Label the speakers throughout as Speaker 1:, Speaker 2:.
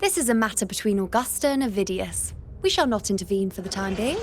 Speaker 1: This is a matter between Augusta and Avidius. We shall not intervene for the time being.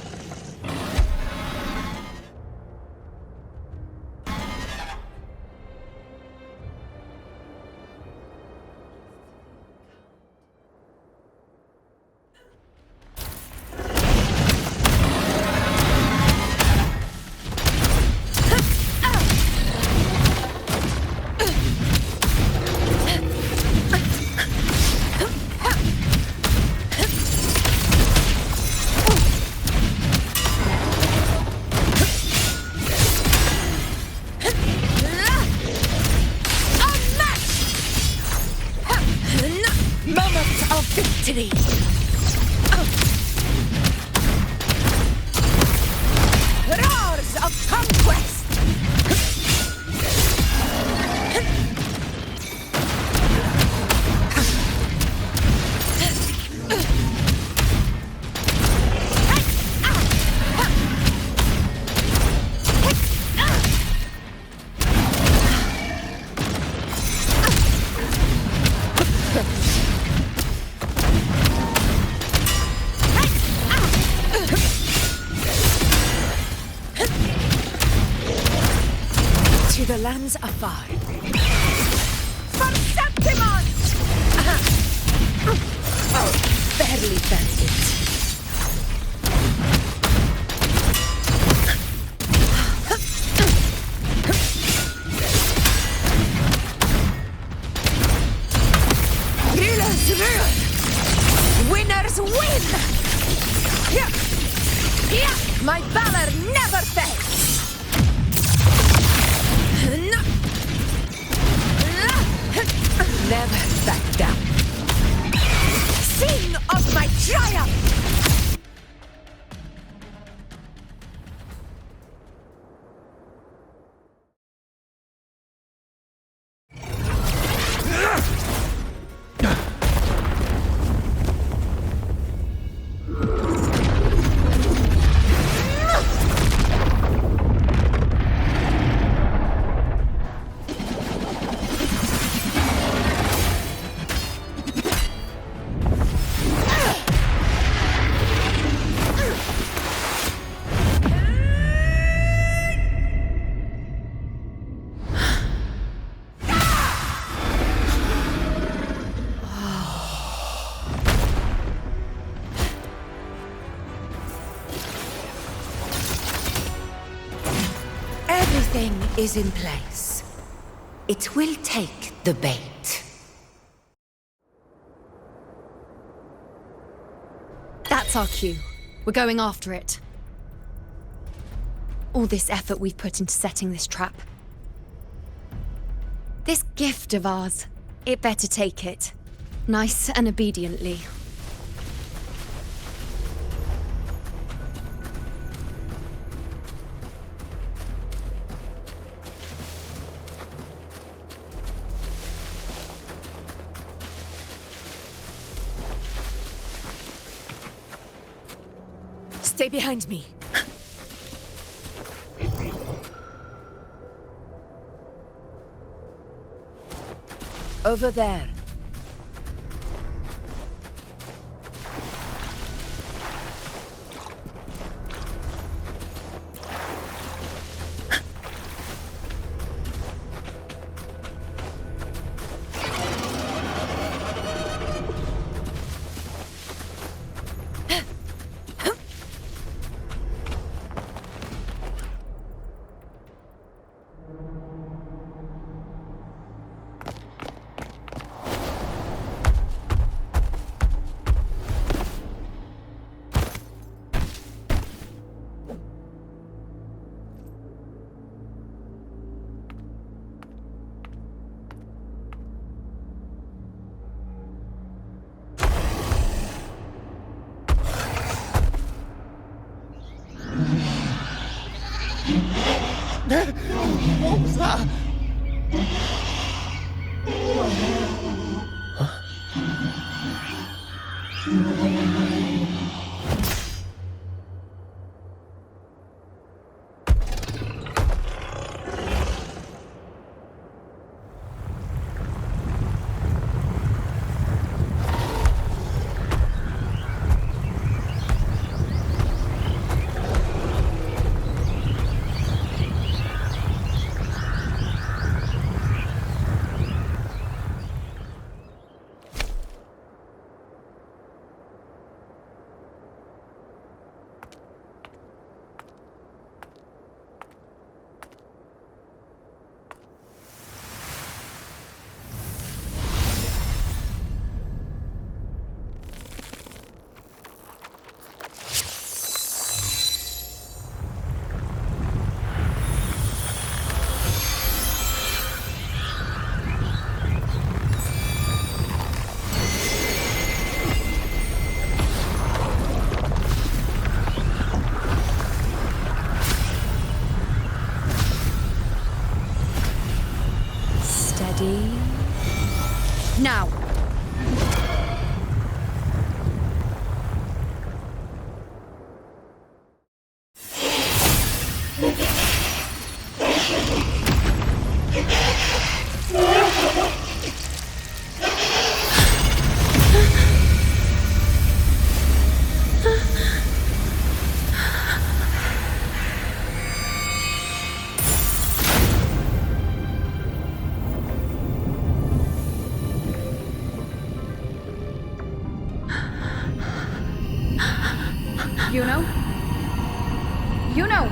Speaker 2: Roars of conquest! To the lands afar. For Septimon! Oh, barely felt it. Grillers rule! Winners win! Yeah, my valor never fails! Never back down. Sing of my triumph! Everything is in place. It will take the bait.
Speaker 1: That's our cue. We're going after it. All this effort we've put into setting this trap. This gift of ours, it better take it. Nice and obediently.
Speaker 2: Stay behind me. Over there.
Speaker 3: What was that?
Speaker 1: Now! You know? You know!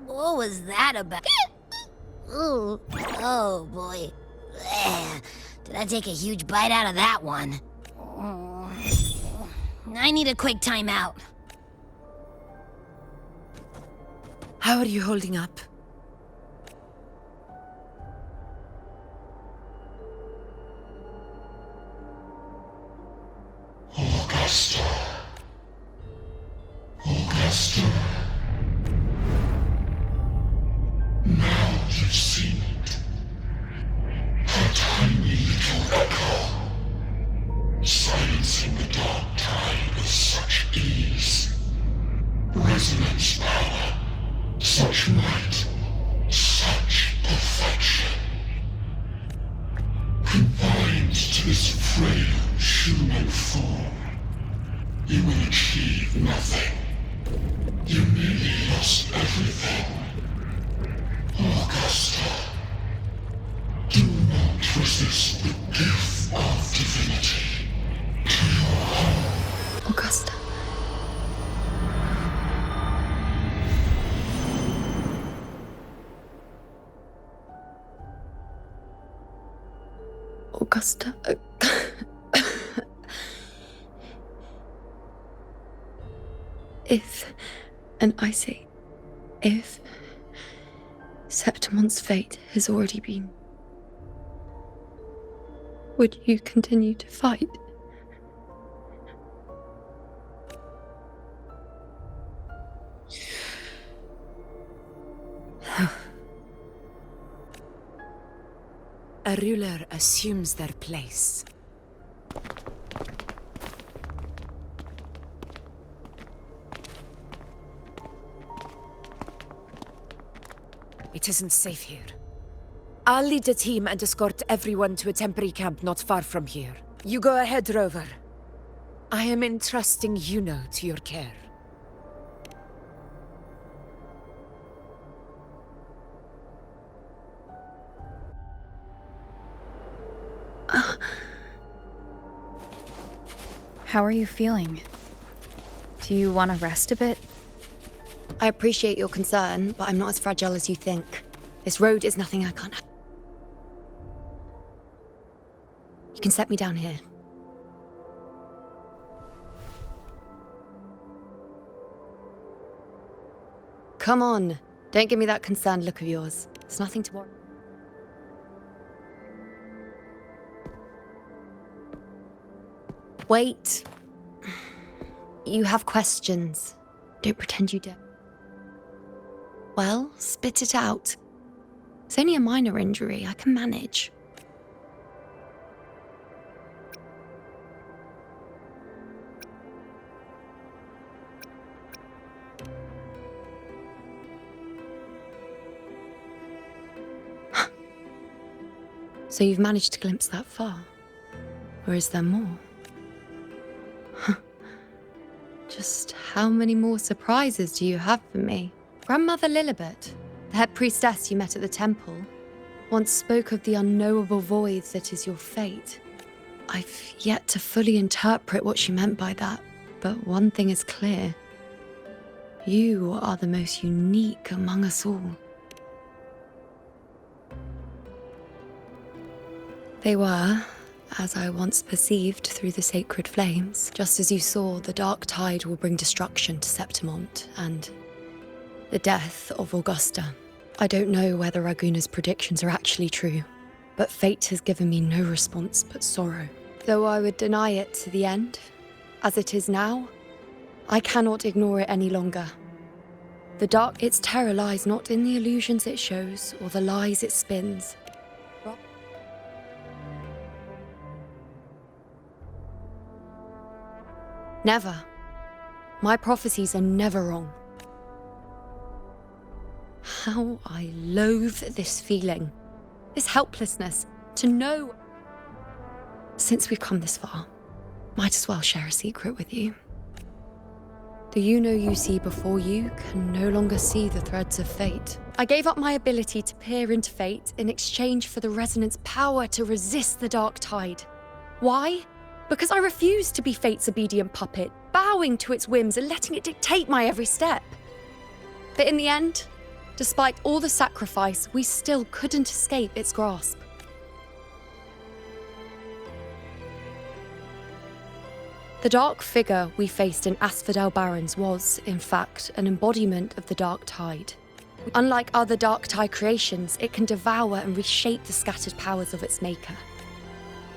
Speaker 4: What was that about? Ooh, oh boy. Did I take a huge bite out of that one? I need a quick timeout.
Speaker 2: How are you holding up?
Speaker 3: Augusta. Augusta. Now you've seen it. A tiny little echo. Silencing the dark tide with such ease. Resonance power. Such might. Such perfection. Confined to this frail human form, you will achieve nothing. You nearly lost everything. Augusta, do not resist the gift of divinity to your home.
Speaker 1: Augusta. Augusta. If, and I say, if Septimon's fate has already been, would you continue to fight?
Speaker 2: A ruler assumes their place. It isn't safe here. I'll lead a team and escort everyone to a temporary camp not far from here. You go ahead, Rover. I am entrusting Yuno to your care.
Speaker 1: How are you feeling? Do you want to rest a bit? I appreciate your concern, but I'm not as fragile as you think. This road is nothing I can't. You can set me down here. Come on. Don't give me that concerned look of yours. It's nothing to worry. Wait. You have questions. Don't pretend you don't. Well, spit it out. It's only a minor injury. I can manage. So you've managed to glimpse that far? Or is there more? Just how many more surprises do you have for me? Grandmother Lilibet, the head priestess you met at the temple, once spoke of the unknowable void that is your fate. I've yet to fully interpret what she meant by that, but one thing is clear. You are the most unique among us all. They were, as I once perceived through the sacred flames. Just as you saw, the dark tide will bring destruction to Septimont and the death of Augusta. I don't know whether Raguna's predictions are actually true, but fate has given me no response but sorrow. Though I would deny it to the end, as it is now, I cannot ignore it any longer. The dark, its terror lies not in the illusions it shows or the lies it spins. Never. My prophecies are never wrong. How I loathe this feeling, this helplessness, to know. Since we've come this far, might as well share a secret with you. The you see before you can no longer see the threads of fate. I gave up my ability to peer into fate in exchange for the resonance power to resist the dark tide. Why? Because I refused to be fate's obedient puppet, bowing to its whims and letting it dictate my every step. But in the end, despite all the sacrifice, we still couldn't escape its grasp. The dark figure we faced in Asphodel Barrens was, in fact, an embodiment of the dark tide. Unlike other dark tide creations, it can devour and reshape the scattered powers of its maker.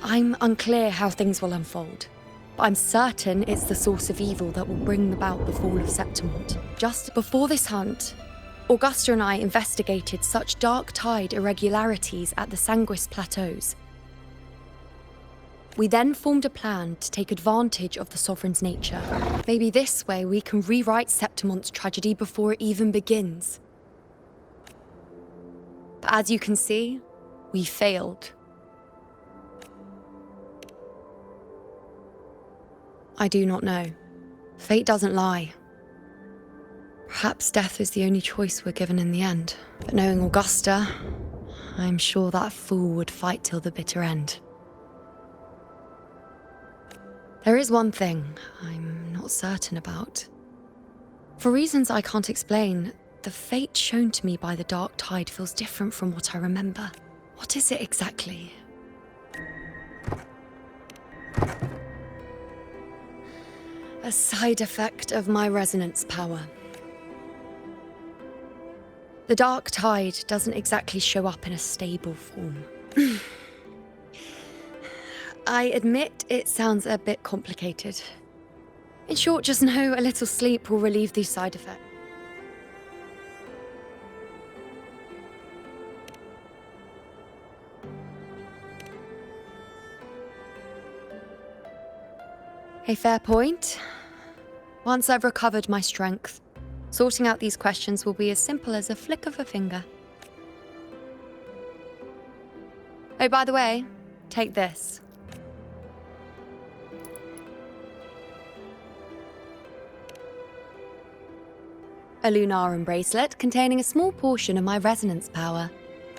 Speaker 1: I'm unclear how things will unfold, but I'm certain it's the source of evil that will bring about the fall of Septimont. Just before this hunt, Augusta and I investigated such dark tide irregularities at the Sanguis Plateaus. We then formed a plan to take advantage of the Sovereign's nature. Maybe this way we can rewrite Septimont's tragedy before it even begins. But as you can see, we failed. I do not know. Fate doesn't lie. Perhaps death is the only choice we're given in the end. But knowing Augusta, I'm sure that fool would fight till the bitter end. There is one thing I'm not certain about. For reasons I can't explain, the fate shown to me by the dark tide feels different from what I remember. What is it exactly? A side effect of my resonance power. The dark tide doesn't exactly show up in a stable form. I admit it sounds a bit complicated. In short, just know a little sleep will relieve these side effects. A fair point. Once I've recovered my strength, sorting out these questions will be as simple as a flick of a finger. Oh, by the way, take this. A Lunarum bracelet containing a small portion of my resonance power.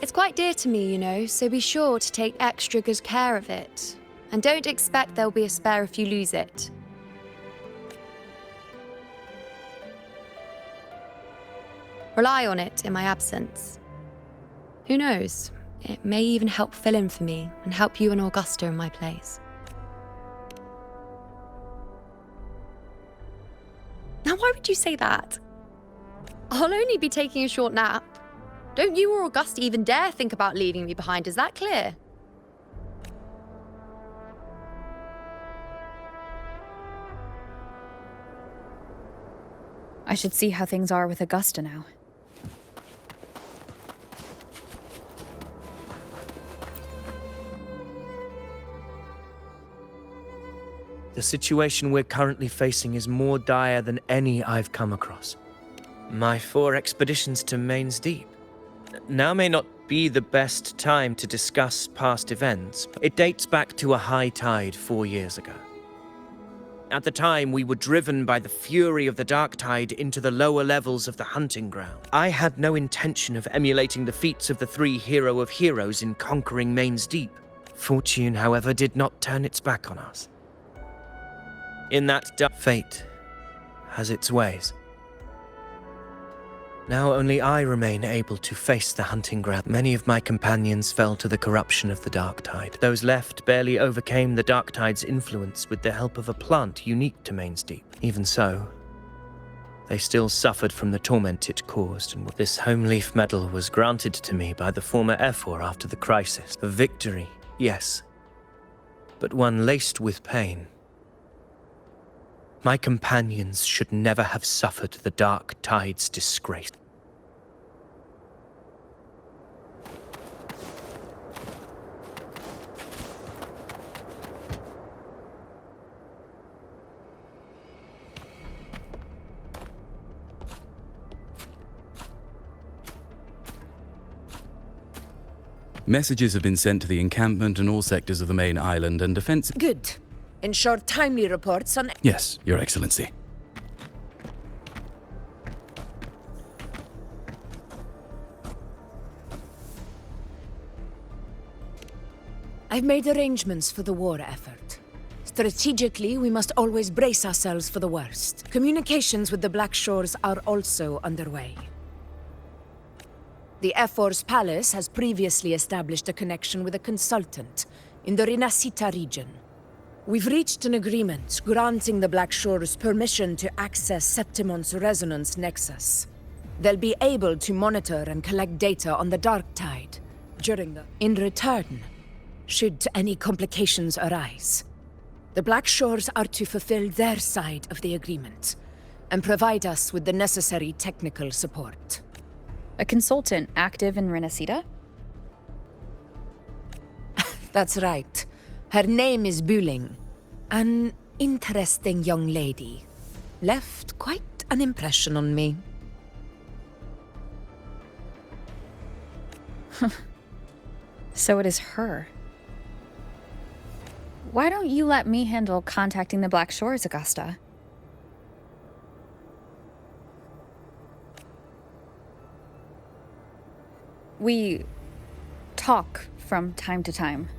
Speaker 1: It's quite dear to me, so be sure to take extra good care of it. And don't expect there'll be a spare if you lose it. Rely on it in my absence. Who knows? It may even help fill in for me and help you and Augusta in my place. Now, why would you say that? I'll only be taking a short nap. Don't you or Augusta even dare think about leaving me behind, is that clear?
Speaker 5: I should see how things are with Augusta now.
Speaker 6: The situation we're currently facing is more dire than any I've come across. My 4 expeditions to Main's Deep. Now may not be the best time to discuss past events, but it dates back to a high tide 4 years ago. At the time, we were driven by the fury of the dark tide into the lower levels of the hunting ground. I had no intention of emulating the feats of the 3 hero of heroes in conquering Main's Deep. Fortune, however, did not turn its back on us. In that fate has its ways. Now only I remain able to face the hunting ground. Many of my companions fell to the corruption of the Dark Tide. Those left barely overcame the Dark Tide's influence with the help of a plant unique to Main's Deep. Even so, they still suffered from the torment it caused, and this Homeleaf medal was granted to me by the former Ephor after the crisis. A victory, yes, but one laced with pain. My companions should never have suffered the Dark Tide's disgrace.
Speaker 7: Messages have been sent to the encampment and all sectors of the main island, and defense...
Speaker 2: Good. Ensure timely reports on...
Speaker 7: Yes, Your Excellency.
Speaker 2: I've made arrangements for the war effort. Strategically, we must always brace ourselves for the worst. Communications with the Black Shores are also underway. The Ephor's palace has previously established a connection with a consultant in the Rinascita region. We've reached an agreement granting the Black Shores permission to access Septimon's resonance nexus. They'll be able to monitor and collect data on the Dark Tide during the... In return, should any complications arise, the Black Shores are to fulfill their side of the agreement and provide us with the necessary technical support.
Speaker 5: A consultant active in Rinascita?
Speaker 2: That's right. Her name is Buling. An interesting young lady. Left quite an impression on me.
Speaker 5: So it is her. Why don't you let me handle contacting the Black Shores, Augusta? We talk from time to time.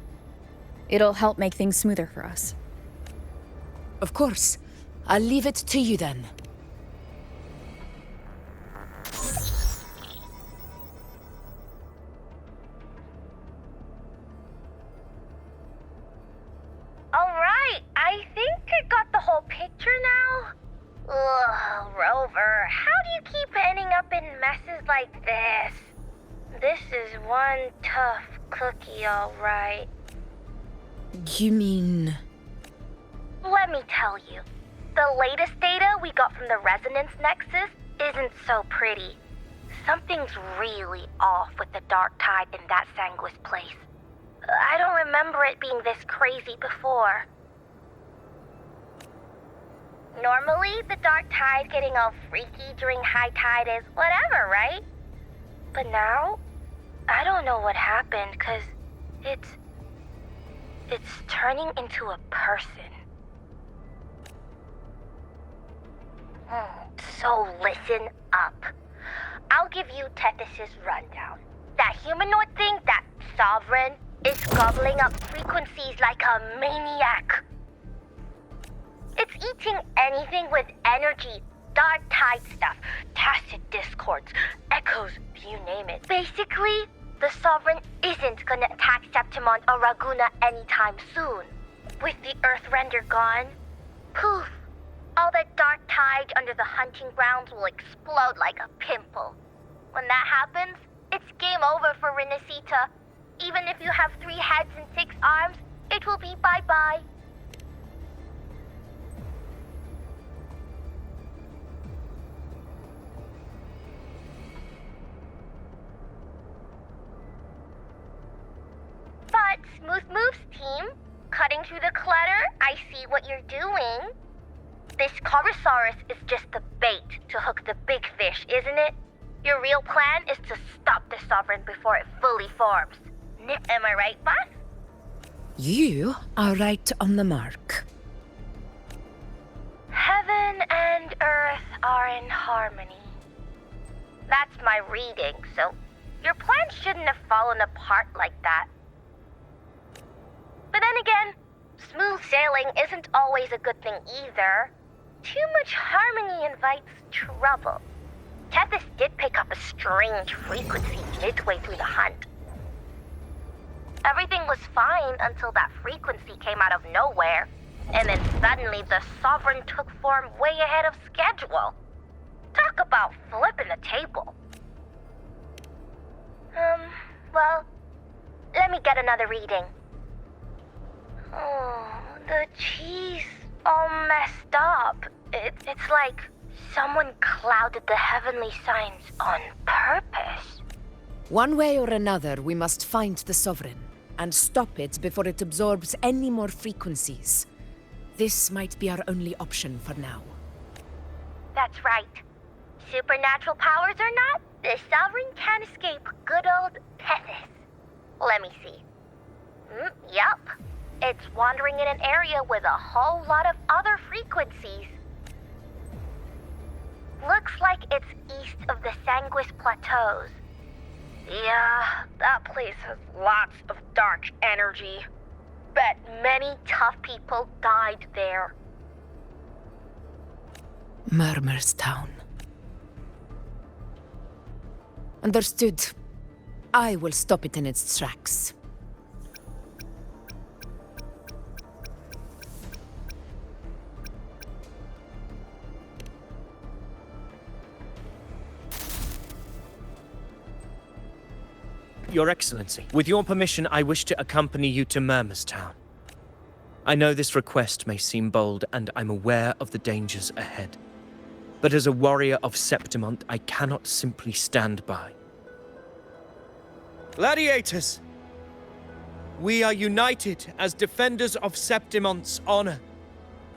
Speaker 5: It'll help make things smoother for us.
Speaker 2: Of course. I'll leave it to you then.
Speaker 8: Alright, I think I got the whole picture now. Ugh, Rover, how do you keep ending up in messes like this? This is one tough cookie, alright.
Speaker 2: You mean...
Speaker 8: Let me tell you, the latest data we got from the Resonance Nexus isn't so pretty. Something's really off with the Dark Tide in that Sanguis place. I don't remember it being this crazy before. Normally, the Dark Tide getting all freaky during high tide is whatever, right? But now, I don't know what happened, 'cause it's turning into a person. So listen up. I'll give you Tethys' rundown. That humanoid thing, that Sovereign, is gobbling up frequencies like a maniac. It's eating anything with energy, Dark Tide stuff, tacit discords, echoes, you name it. Basically, the Sovereign isn't gonna attack Septimon or Raguna anytime soon. With the Earthrender gone, poof, all that Dark Tide under the hunting grounds will explode like a pimple. When that happens, it's game over for Rinascita. Even if you have 3 heads and 6 arms, it will be bye-bye. But Smooth Moves team, cutting through the clutter, I see what you're doing. This Corosaurus is just the bait to hook the big fish, isn't it? Your real plan is to stop the Sovereign before it fully forms. Am I right, boss?
Speaker 2: You are right on the mark.
Speaker 8: Heaven and Earth are in harmony. That's my reading, so your plan shouldn't have fallen apart like that. But then again, smooth sailing isn't always a good thing either. Too much harmony invites trouble. Tethys did pick up a strange frequency midway through the hunt. Everything was fine until that frequency came out of nowhere, and then suddenly the Sovereign took form way ahead of schedule. Talk about flipping the table. Well, let me get another reading. Oh, the cheese all messed up. It's like someone clouded the heavenly signs on purpose.
Speaker 2: One way or another, we must find the Sovereign and stop it before it absorbs any more frequencies. This might be our only option for now.
Speaker 8: That's right. Supernatural powers or not, the Sovereign can't escape good old Tethys. Let me see. Yup. It's wandering in an area with a whole lot of other frequencies. Looks like it's east of the Sanguis Plateaus. Yeah, that place has lots of dark energy. Bet many tough people died there.
Speaker 2: Murmur's Town. Understood. I will stop it in its tracks.
Speaker 6: Your Excellency, with your permission, I wish to accompany you to Murmur's Town. I know this request may seem bold, and I'm aware of the dangers ahead. But as a warrior of Septimont, I cannot simply stand by. Gladiators! We are united as defenders of Septimont's honor.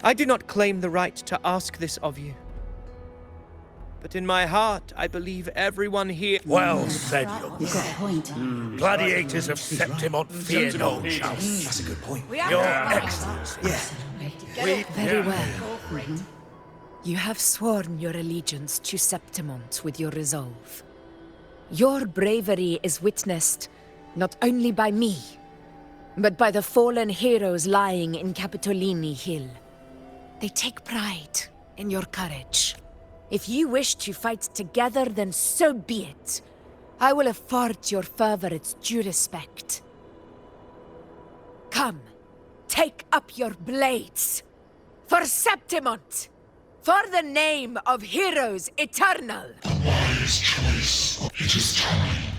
Speaker 6: I do not claim the right to ask this of you. But in my heart, I believe everyone here...
Speaker 9: Well said, your Gladiators of Septimont fear no chance.
Speaker 3: That's a good point.
Speaker 9: Your Excellency.
Speaker 2: Very well. You have sworn your allegiance to Septimont with your resolve. Your bravery is witnessed not only by me, but by the fallen heroes lying in Capitolini Hill. They take pride in your courage. If you wish to fight together, then so be it. I will afford your fervor its due respect. Come, take up your blades. For Septimont! For the name of heroes eternal!
Speaker 3: The wise choice. It is time.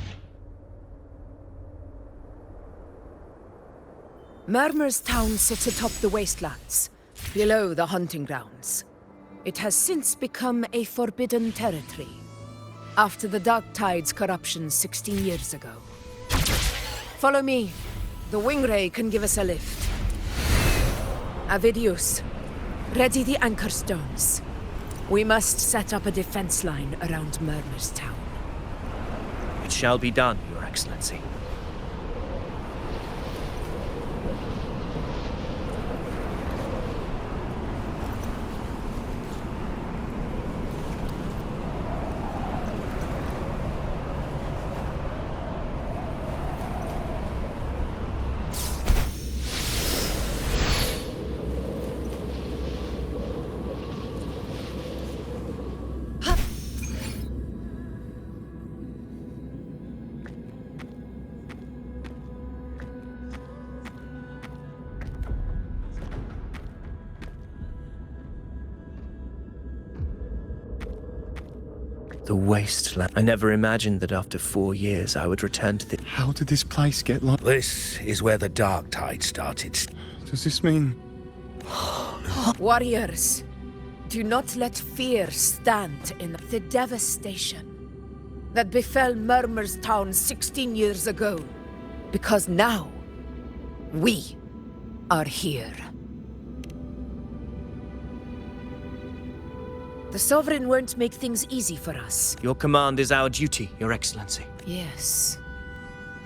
Speaker 2: Murmur's Town sits atop the wastelands, below the hunting grounds. It has since become a forbidden territory, after the Dark Tide's corruption 16 years ago. Follow me. The Wingray can give us a lift. Avidius, ready the anchor stones. We must set up a defense line around Murmur's Town.
Speaker 6: It shall be done, Your Excellency. The wasteland. I never imagined that after 4 years I would return to the...
Speaker 10: How did this place get like...
Speaker 9: This is where the Dark Tide started.
Speaker 10: Does this mean...
Speaker 2: Warriors, do not let fear stand in the devastation that befell Murmur's Town 16 years ago. Because now, we are here. The Sovereign won't make things easy for us.
Speaker 6: Your command is our duty, Your Excellency.
Speaker 2: Yes.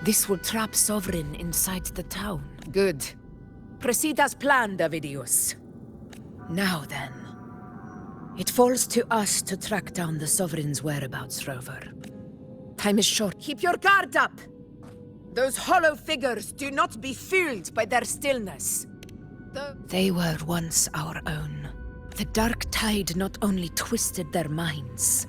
Speaker 2: This will trap Sovereign inside the town. Good. Proceed as planned, Avidius. Now then. It falls to us to track down the Sovereign's whereabouts, Rover. Time is short. Keep your guard up! Those hollow figures do not be fooled by their stillness. They were once our own. The Dark Tide not only twisted their minds,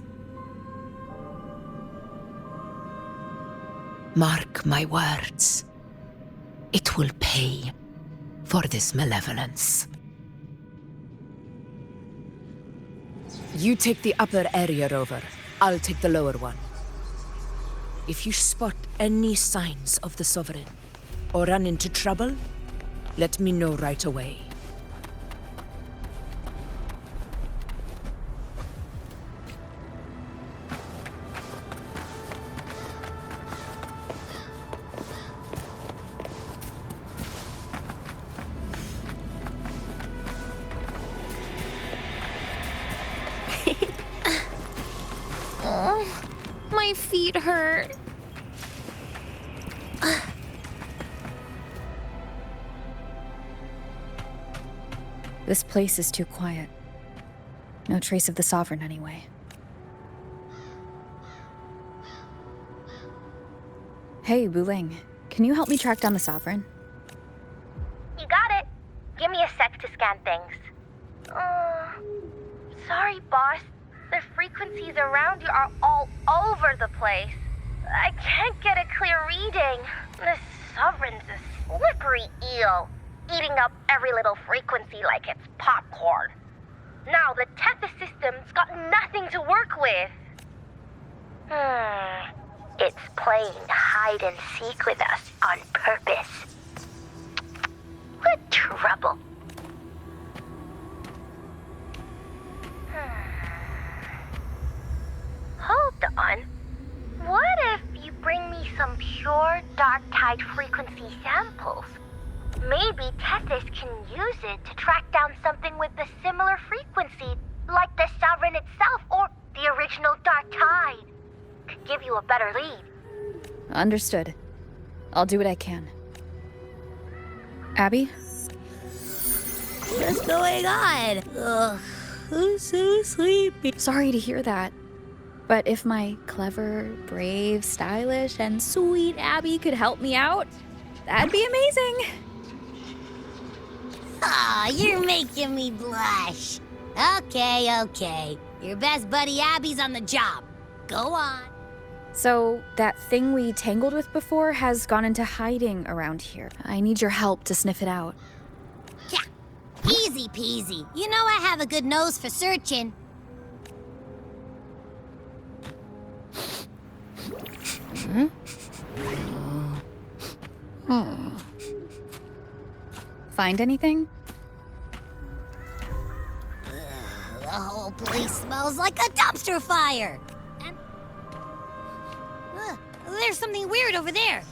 Speaker 2: Mark my words. It will pay for this malevolence. You take the upper area, Rover. I'll take the lower one. If you spot any signs of the Sovereign, or run into trouble, let me know right away.
Speaker 5: My feet hurt. This place is too quiet. No trace of the Sovereign, anyway. Hey, Wuling. Can you help me track down the Sovereign?
Speaker 8: You got it. Give me a sec to scan things. Sorry, boss. The frequencies around you are all over the place. I can't get a clear reading. This Sovereign's a slippery eel, eating up every little frequency like it's popcorn. Now the Tethys system's got nothing to work with. It's playing hide and seek with us on purpose. What trouble. Hold on. What if you bring me some pure dark tide frequency samples? Maybe Tethys can use it to track down something with a similar frequency, like the Sovereign itself or the original dark tide. Could give you a better lead.
Speaker 5: Understood. I'll do what I can. Abby?
Speaker 4: What's going on? Ugh, I'm so sleepy.
Speaker 5: Sorry to hear that. But if my clever, brave, stylish, and sweet Abby could help me out, that'd be amazing.
Speaker 4: Aw, you're making me blush. Okay. Your best buddy Abby's on the job. Go on.
Speaker 5: So, that thing we tangled with before has gone into hiding around here. I need your help to sniff it out.
Speaker 4: Yeah, easy peasy. You know I have a good nose for searching.
Speaker 5: Find anything?
Speaker 4: The whole place smells like a dumpster fire. And there's something weird over there.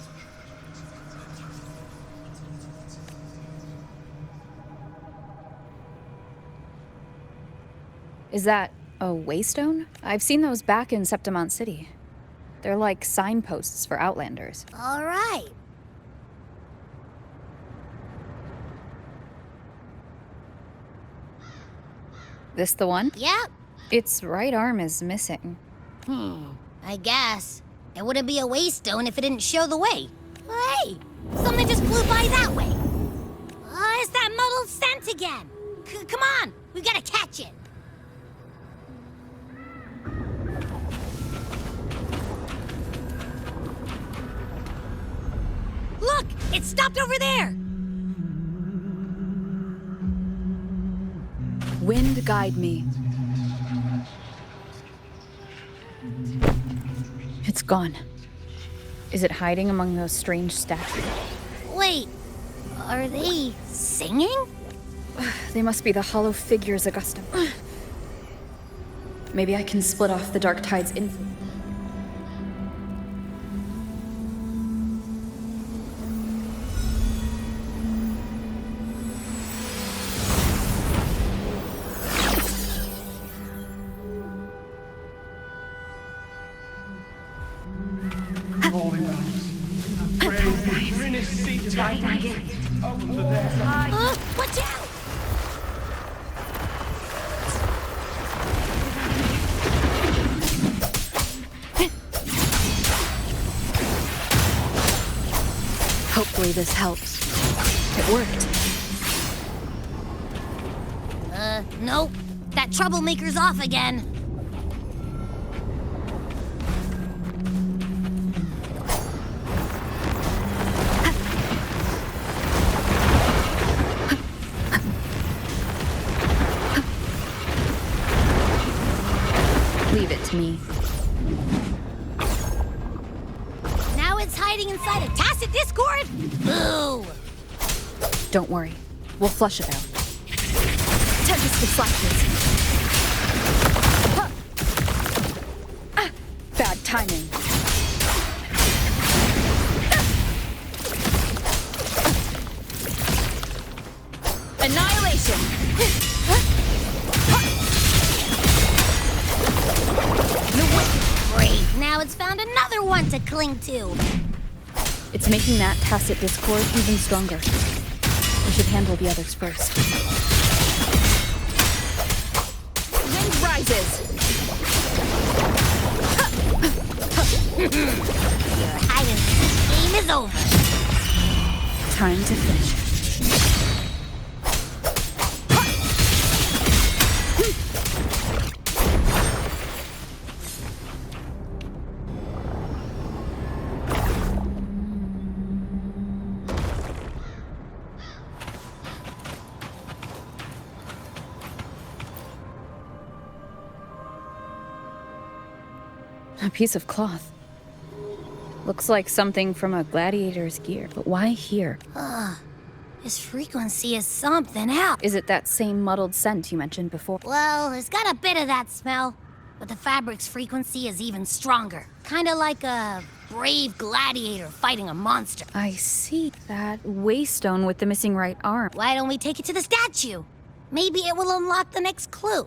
Speaker 5: Is that a waystone? I've seen those back in Septimont City. They're like signposts for Outlanders.
Speaker 4: All right.
Speaker 5: This the one?
Speaker 4: Yep.
Speaker 5: Its right arm is missing.
Speaker 4: I guess. It wouldn't be a waystone if it didn't show the way. Hey, something just flew by that way. It's that muddled scent again. Come on, we gotta catch it. Look, it stopped over there.
Speaker 5: Wind guide me. It's gone. Is it hiding among those strange statues?
Speaker 4: Wait, are they singing?
Speaker 5: They must be the hollow figures, Augustum. Maybe I can split off the Dark Tide's influence.
Speaker 4: Watch out!
Speaker 5: Hopefully this helps. It worked.
Speaker 4: Nope. That troublemaker's off again.
Speaker 5: protect me.
Speaker 4: Now it's hiding inside a tacit discord? Boo!
Speaker 5: Don't worry. We'll flush it out. Tempest with flashes. Bad timing. Annihilation!
Speaker 4: Great, now it's found another one to cling to.
Speaker 5: It's making that tacit discord even stronger. We should handle the others first.
Speaker 2: Wind rises!
Speaker 4: Your hide and seek game is over.
Speaker 5: Time to finish it. A piece of cloth. Looks like something from a gladiator's gear, but why here?
Speaker 4: This frequency is something else.
Speaker 5: Is it that same muddled scent you mentioned before?
Speaker 4: Well, it's got a bit of that smell, but the fabric's frequency is even stronger. Kinda like a brave gladiator fighting a monster.
Speaker 5: I see that waystone with the missing right arm.
Speaker 4: Why don't we take it to the statue? Maybe it will unlock the next clue.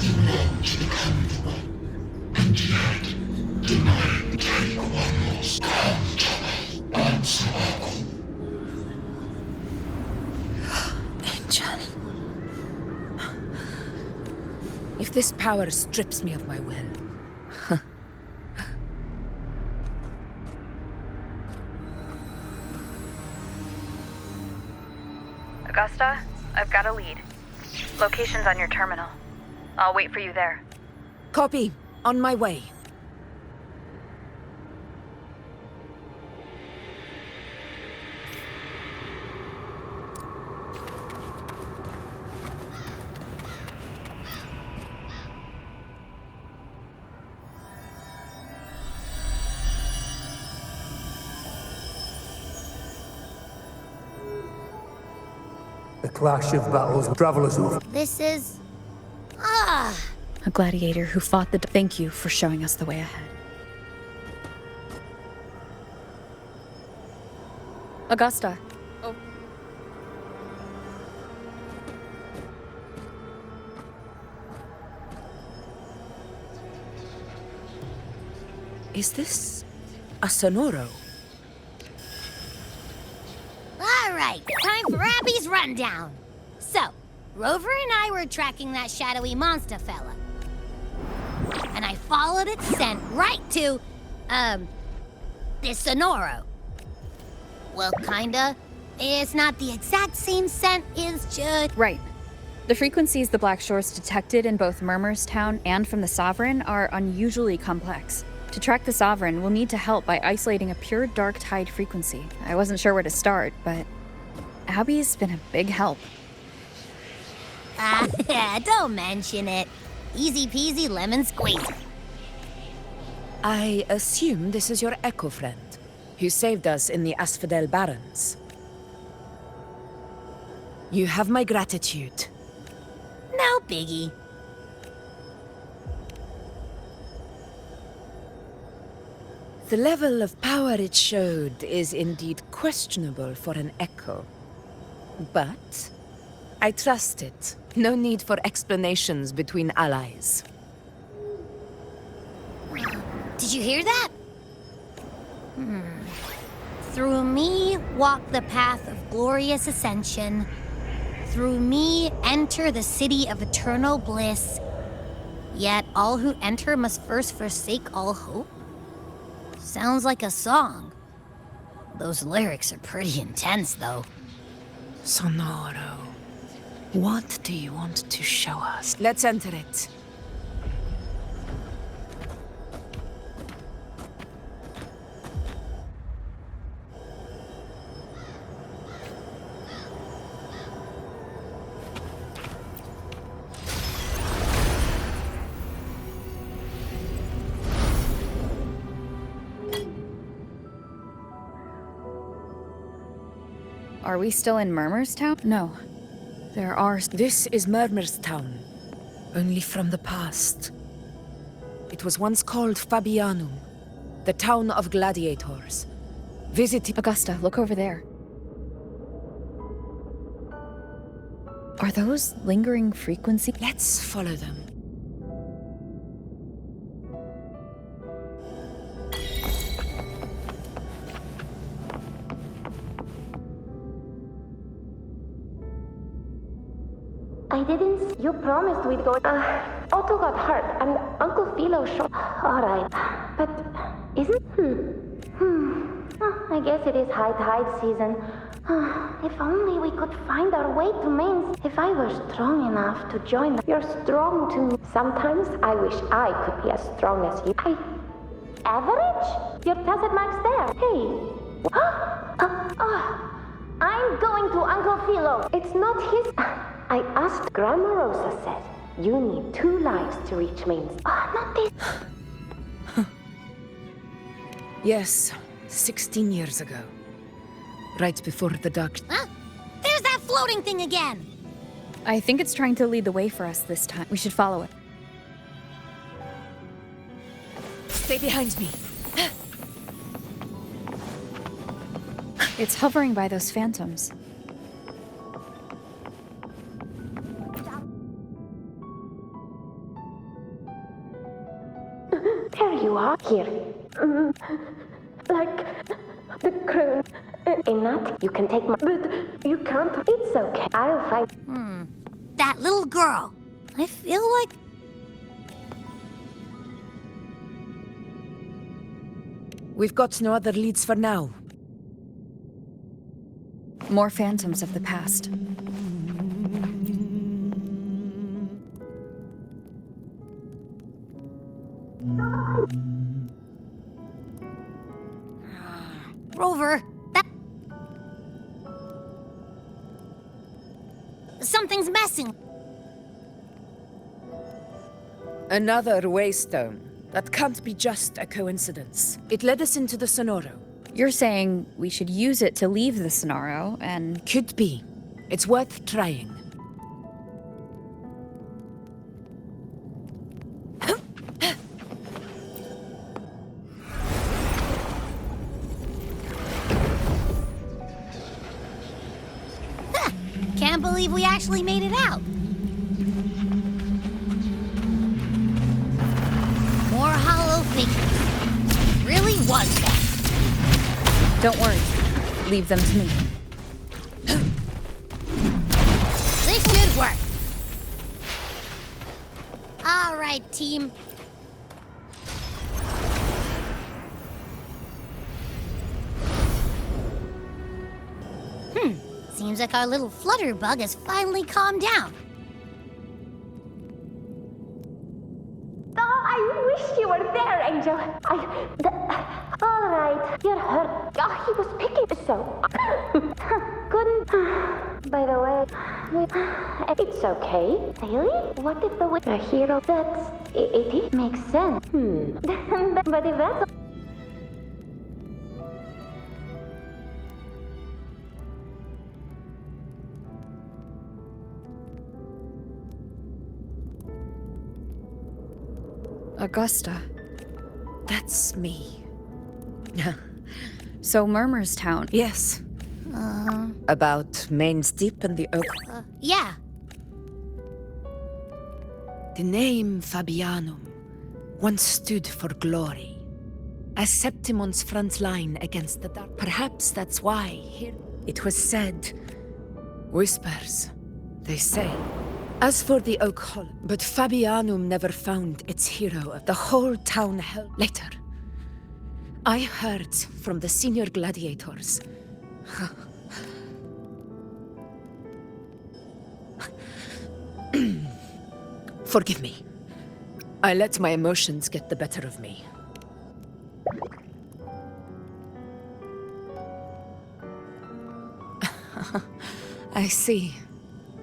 Speaker 3: You long to become the one, and yet deny take one loss. Come, Thomas, answer our call.
Speaker 2: Angel. If this power strips me of my will,
Speaker 11: Augusta, I've got a lead. Location's on your terminal. I'll wait for you there.
Speaker 2: copy. On my way.
Speaker 12: The clash of battles, travelers over.
Speaker 4: This is...
Speaker 5: A gladiator who fought the... Thank you for showing us the way ahead. Augusta. Oh.
Speaker 2: Is this a Sonoro?
Speaker 4: All right, time for Abby's rundown. So, Rover and I were tracking that shadowy monster fella. And I followed its scent right to, this Sonoro. Well, kinda. It's not the exact same scent, it's just...
Speaker 5: Right. The frequencies the Black Shores detected in both Murmurstown and from the Sovereign are unusually complex. To track the Sovereign, we'll need to help by isolating a pure dark tide frequency. I wasn't sure where to start, but Abby's been a big help.
Speaker 4: Don't mention it. Easy peasy lemon squeezy.
Speaker 2: I assume this is your Echo friend, who saved us in the Asphodel Barrens. You have my gratitude.
Speaker 4: No biggie.
Speaker 2: The level of power it showed is indeed questionable for an Echo. But I trust it. No need for explanations between allies.
Speaker 4: Did you hear that? Through me walk the path of glorious ascension. Through me enter the city of eternal bliss. Yet all who enter must first forsake all hope? Sounds like a song. Those lyrics are pretty intense, though.
Speaker 2: Sonoro. What do you want to show us? Let's enter it.
Speaker 5: Are we still in Murmur's Town? No. There are...
Speaker 2: This is Murmur's Town, only from the past. It was once called Fabianum, the town of gladiators. Visit...
Speaker 5: Augusta, look over there. Are those lingering frequencies?
Speaker 2: Let's follow them.
Speaker 8: I didn't. You promised we'd go. Otto got hurt, and Uncle Philo shot. All right, but isn't? I guess it is high tide season. If only we could find our way to Mainz. If I were strong enough to join them. You're strong to me. Sometimes I wish I could be as strong as you. Average? Your tacit mark's there. Hey. I'm going to Uncle Philo. It's not his. I asked. Grandma Rosa said you need 2 lives to reach Mainz. Not this.
Speaker 2: Yes, 16 years ago. Right before the dark...
Speaker 4: Huh? There's that floating thing again!
Speaker 5: I think it's trying to lead the way for us this time. We should follow it.
Speaker 2: Stay behind me.
Speaker 5: It's hovering by those phantoms.
Speaker 8: There you are. Here. Like the croon. In that, you can take my... But you can't. It's okay. I'll fight.
Speaker 4: That little girl. I feel like...
Speaker 2: We've got no other leads for now.
Speaker 5: More phantoms of the past.
Speaker 4: Rover, that... Something's messing.
Speaker 2: Another waystone. That can't be just a coincidence. It led us into the Sonoro.
Speaker 5: You're saying we should use it to leave the Sonoro and...
Speaker 2: Could be. It's worth trying.
Speaker 4: Can't believe we actually made it out. More hollow figures. Really was that.
Speaker 5: Don't worry. Leave them to me.
Speaker 4: This should work. All right, team. Seems like our little flutterbug has finally calmed down.
Speaker 8: Oh, I wish you were there, Angel. All right, you're hurt. Oh, he was picking so... Couldn't... By the way, it's okay. Really? What if the hero... That's... It makes sense. But if that's...
Speaker 5: Augusta.
Speaker 2: That's me.
Speaker 5: So Murmur's Town.
Speaker 2: Yes. About Mainz Deep and the Oak.
Speaker 4: Yeah.
Speaker 2: The name Fabianum once stood for glory. As Septimon's front line against the dark. Perhaps that's why here it was said. Whispers, they say. As for the Oak Hall, but Fabianum never found its hero. The whole town held. Later, I heard from the senior gladiators. Forgive me. I let my emotions get the better of me. I see.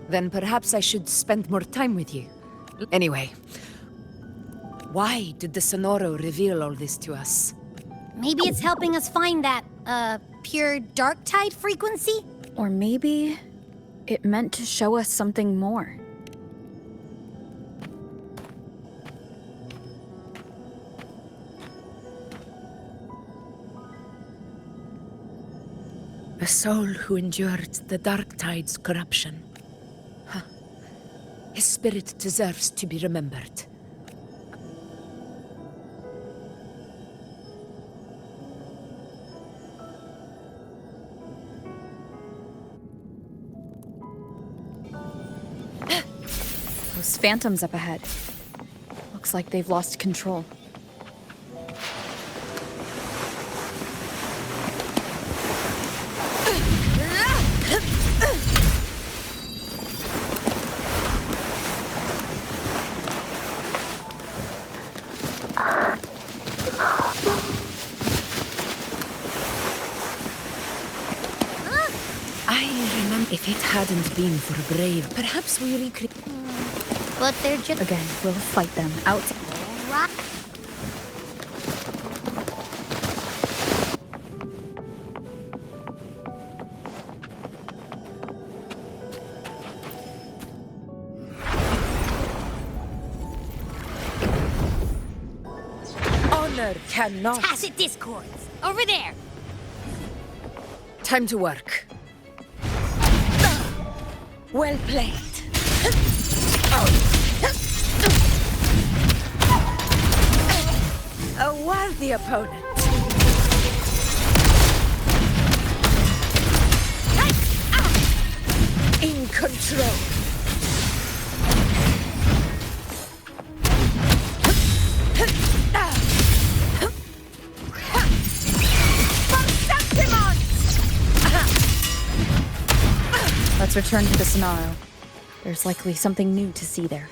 Speaker 2: Then perhaps I should spend more time with you. Anyway, why did the Sonoro reveal all this to us?
Speaker 4: Maybe it's helping us find that, pure dark tide frequency?
Speaker 5: Or maybe it meant to show us something more.
Speaker 2: A soul who endured the dark tide's corruption. Huh. His spirit deserves to be remembered.
Speaker 5: Those phantoms up ahead. Looks like they've lost control.
Speaker 2: If it hadn't been for Brave, perhaps we recreate.
Speaker 4: But they're just...
Speaker 5: Again, we'll fight them out.
Speaker 4: Right.
Speaker 2: Honor cannot.
Speaker 4: Tacit discords. Over there.
Speaker 2: Time to work. Well played. A worthy opponent. In control.
Speaker 5: Let's return to the Sonaro. There's likely something new to see there.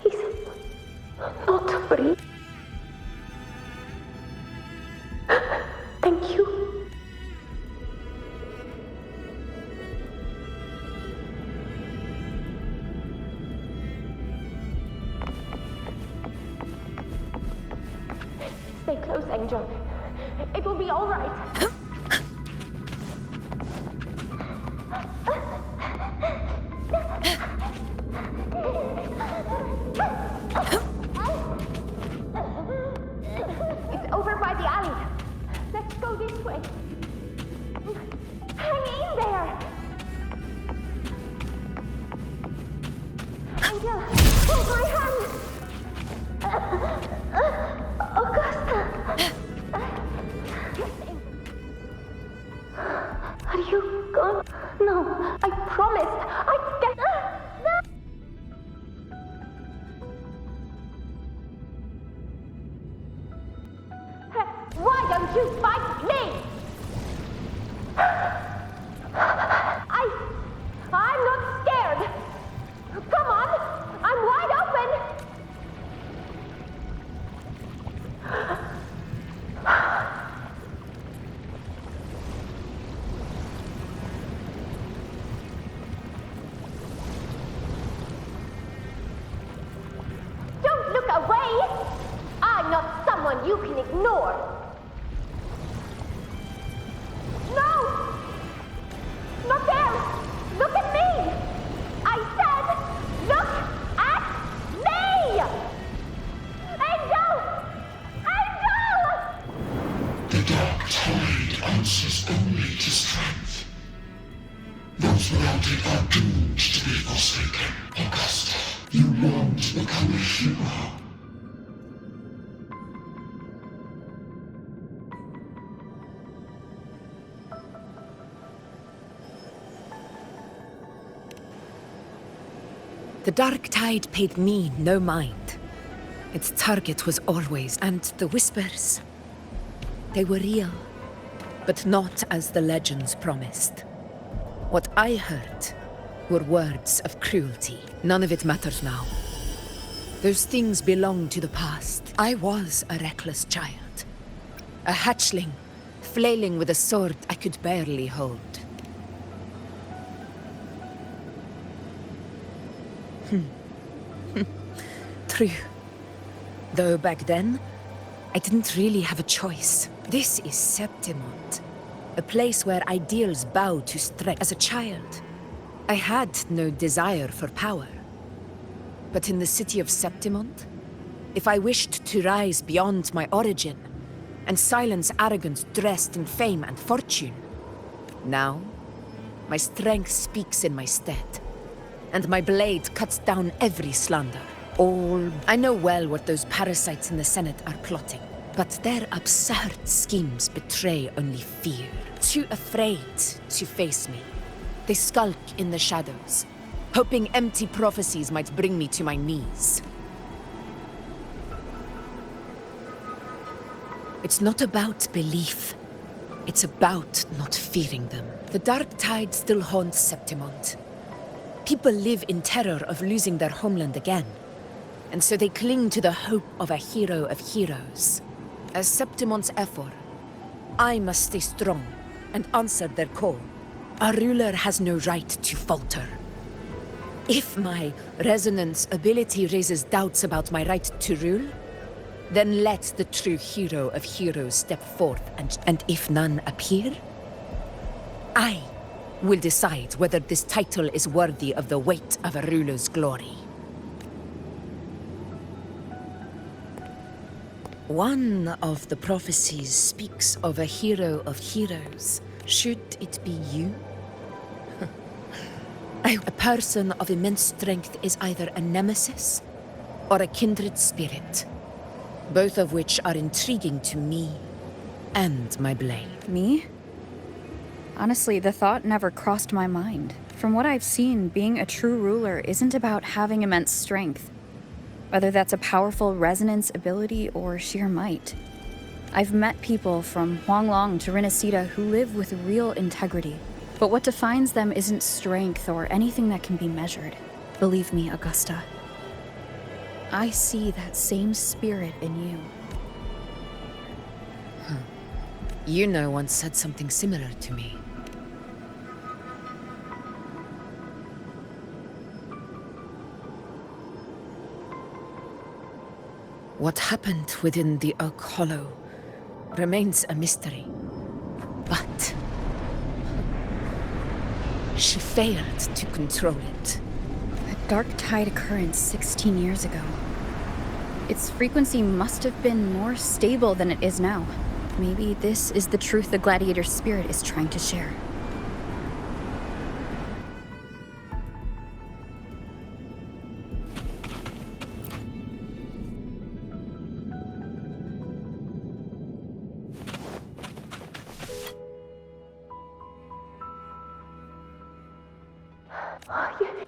Speaker 8: He's not free. Thank you. Stay close, Angel. It will be all right. It's over by the alley. Let's go this way. Hang in there. Angel, hold my hand. Augusta. Are you gone? No, I promised. I'd get... Why don't you fight me? I'm not scared. Come on, I'm wide open. Don't look away. I'm not someone you can ignore. No! Not there! Look at me! I said, look at me! Angel! Angel!
Speaker 3: The dark tide answers only to strength. Those without it are doomed to be forsaken. Augusta, you long to become a hero.
Speaker 2: The Dark Tide paid me no mind. Its target was always, and the whispers, they were real, but not as the legends promised. What I heard were words of cruelty. None of it matters now. Those things belong to the past. I was a reckless child. A hatchling, flailing with a sword I could barely hold. True. Though back then, I didn't really have a choice. This is Septimont, a place where ideals bow to strength. As a child, I had no desire for power. But in the city of Septimont, if I wished to rise beyond my origin and silence arrogance dressed in fame and fortune, now my strength speaks in my stead, and my blade cuts down every slander. I know well what those parasites in the Senate are plotting, but their absurd schemes betray only fear. Too afraid to face me, they skulk in the shadows, hoping empty prophecies might bring me to my knees. It's not about belief. It's about not fearing them. The Dark Tide still haunts Septimont. People live in terror of losing their homeland again, and so they cling to the hope of a hero of heroes. As Septimont's Ephor, I must stay strong and answer their call. Our ruler has no right to falter. If my resonance ability raises doubts about my right to rule, then let the true hero of heroes step forth, and if none appear, I will decide whether this title is worthy of the weight of a ruler's glory. One of the prophecies speaks of a hero of heroes. Should it be you? A person of immense strength is either a nemesis or a kindred spirit, both of which are intriguing to me and my blade.
Speaker 5: Me? Honestly, the thought never crossed my mind. From what I've seen, being a true ruler isn't about having immense strength, whether that's a powerful resonance ability or sheer might. I've met people from Huanglong to Rinasita who live with real integrity, but what defines them isn't strength or anything that can be measured. Believe me, Augusta, I see that same spirit in you.
Speaker 2: Yuna once said something similar to me. What happened within the Oak Hollow remains a mystery, but she failed to control it.
Speaker 5: A Dark Tide occurrence 16 years ago. Its frequency must have been more stable than it is now. Maybe this is the truth the gladiator spirit is trying to share.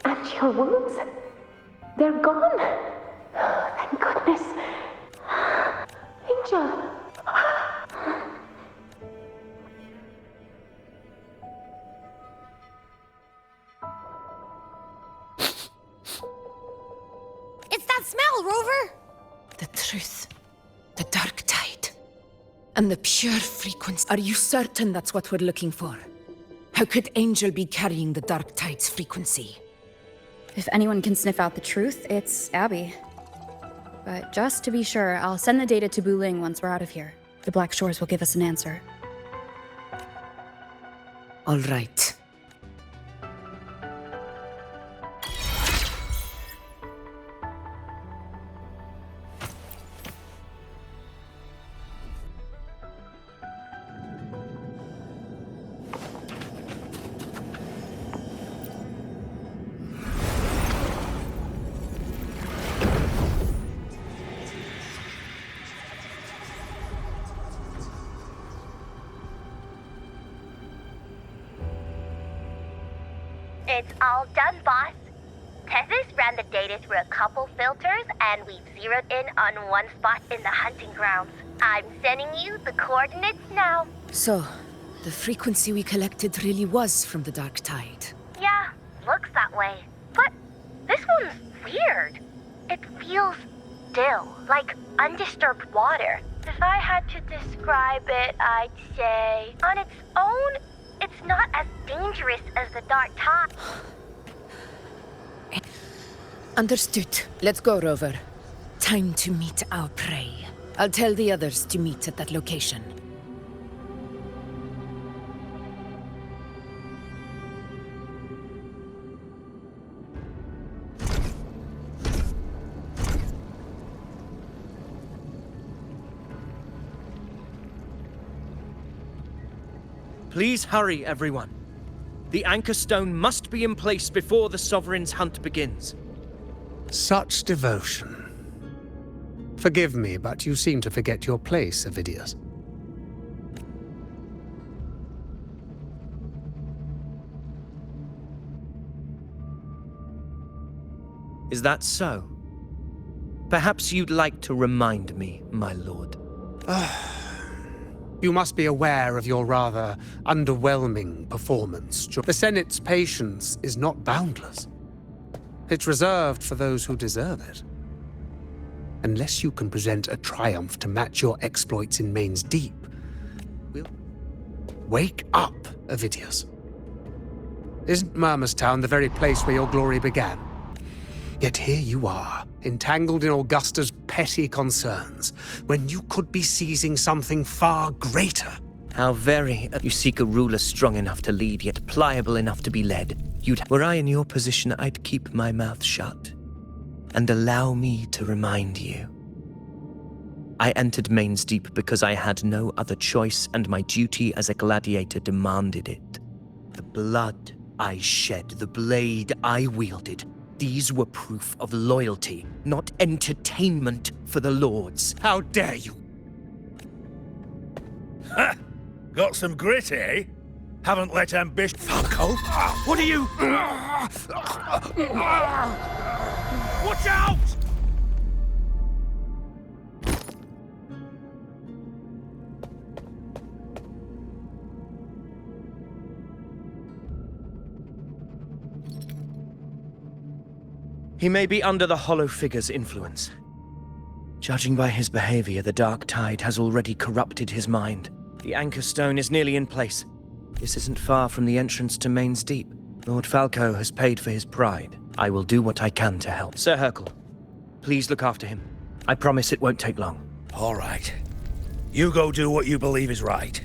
Speaker 8: And your wounds? They're gone? Thank goodness. Angel.
Speaker 4: It's that smell, Rover!
Speaker 2: The truth. The Dark Tide. And the pure frequency. Are you certain that's what we're looking for? How could Angel be carrying the Dark Tide's frequency?
Speaker 5: If anyone can sniff out the truth, it's Abby. But just to be sure, I'll send the data to Buling once we're out of here. The Black Shores will give us an answer.
Speaker 2: All right.
Speaker 8: It's all done, boss. Tethys ran the data through a couple filters, and we zeroed in on one spot in the hunting grounds. I'm sending you the coordinates now.
Speaker 2: So, the frequency we collected really was from the Dark Tide.
Speaker 8: Yeah, looks that way. But this one's weird. It feels still, like undisturbed water. If I had to describe it, I'd say, on its own, it's not as dangerous as the Dark Tide.
Speaker 2: Understood. Let's go, Rover. Time to meet our prey. I'll tell the others to meet at that location.
Speaker 6: Please hurry, everyone. The anchor stone must be in place before the Sovereign's hunt begins.
Speaker 13: Such devotion. Forgive me, but you seem to forget your place, Avidius.
Speaker 6: Is that so? Perhaps you'd like to remind me, my lord.
Speaker 13: You must be aware of your rather underwhelming performance. The Senate's patience is not boundless. It's reserved for those who deserve it. Unless you can present a triumph to match your exploits in Main's Deep, we'll... Wake up, Avidius. Isn't Murmurstown the very place where your glory began? Yet here you are, entangled in Augusta's petty concerns, when you could be seizing something far greater.
Speaker 6: How very... You seek a ruler strong enough to lead, yet pliable enough to be led. Were I in your position, I'd keep my mouth shut. And allow me to remind you. I entered Main's Deep because I had no other choice, and my duty as a gladiator demanded it. The blood I shed, the blade I wielded, these were proof of loyalty, not entertainment for the lords.
Speaker 13: How dare you!
Speaker 9: Ha! Got some grit, eh? Haven't let ambition... Falco? What are you... Watch out!
Speaker 6: He may be under the Hollow Figure's influence. Judging by his behavior, the Dark Tide has already corrupted his mind. The anchor stone is nearly in place. This isn't far from the entrance to Main's Deep. Lord Falco has paid for his pride. I will do what I can to help. Sir Hercule, please look after him. I promise it won't take long.
Speaker 9: All right. You go do what you believe is right.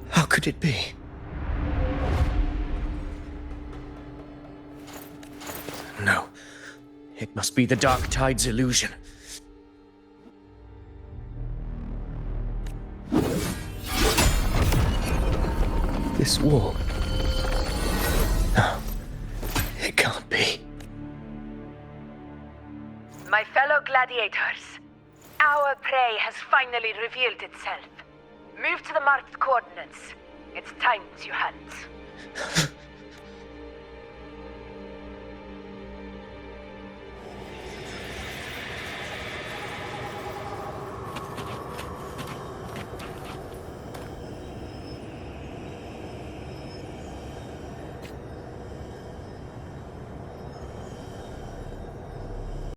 Speaker 6: How could it be? No. It must be the Dark Tide's illusion. This wall... No. It can't be.
Speaker 11: My fellow gladiators, our prey has finally revealed itself. Move to the marked coordinates. It's time to hunt.